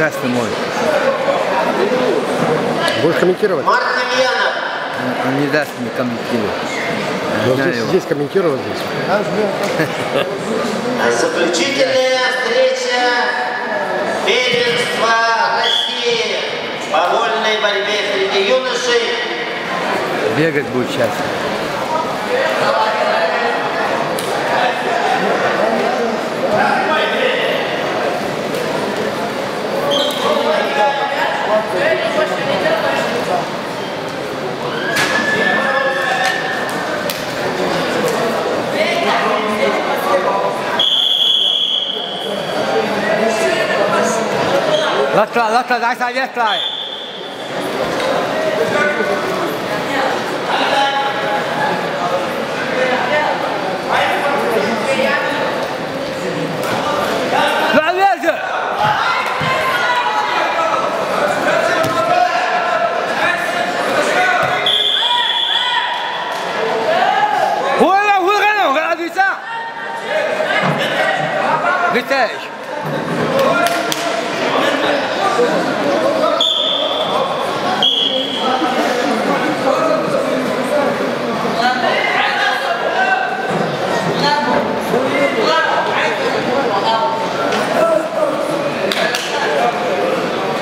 прекрасно может. Будешь комментировать? Марк Демьянов. Он не даст мне комментировать. Здесь комментировать здесь. Заключительная встреча первенства России по вольной борьбе среди юношей. Бегать будет сейчас. Lata, dai, sai, dai. Vitesse.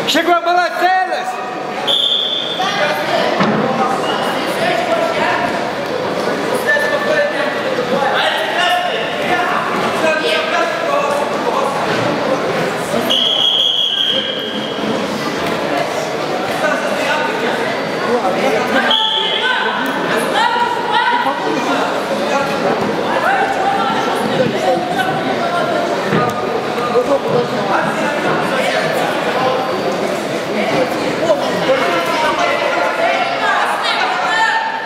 Chegou a bola deles.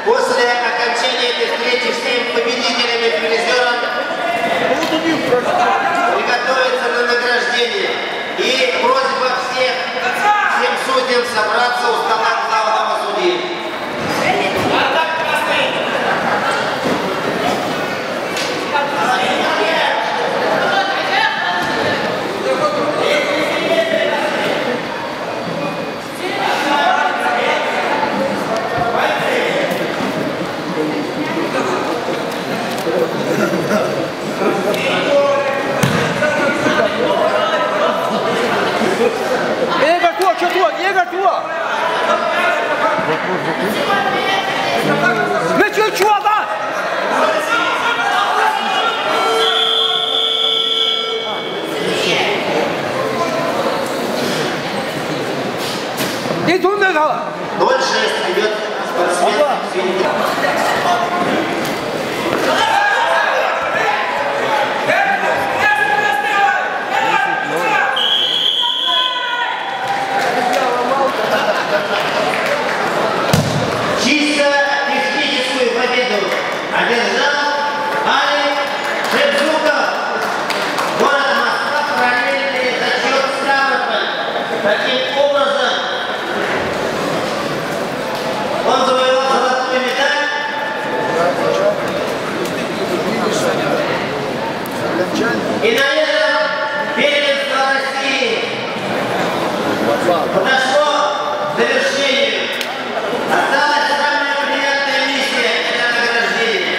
После окончания этой встречи всем победителям и призерам приготовиться на награждение. И просьба всем судьям собраться у стола главного судьи. Игорь, что твой? Игорь, твой! Ну чего, да? И тут не дала. 0-6 идет спортсмен. Чисто техническую победу одержал Алик Шевчуков. Город Москва, параллельный зачет Ставрополь. Таким образом, он завоевал золотую медаль. И на этом первенство России подошло к завершению. Осталась самая приятная миссия для награждения.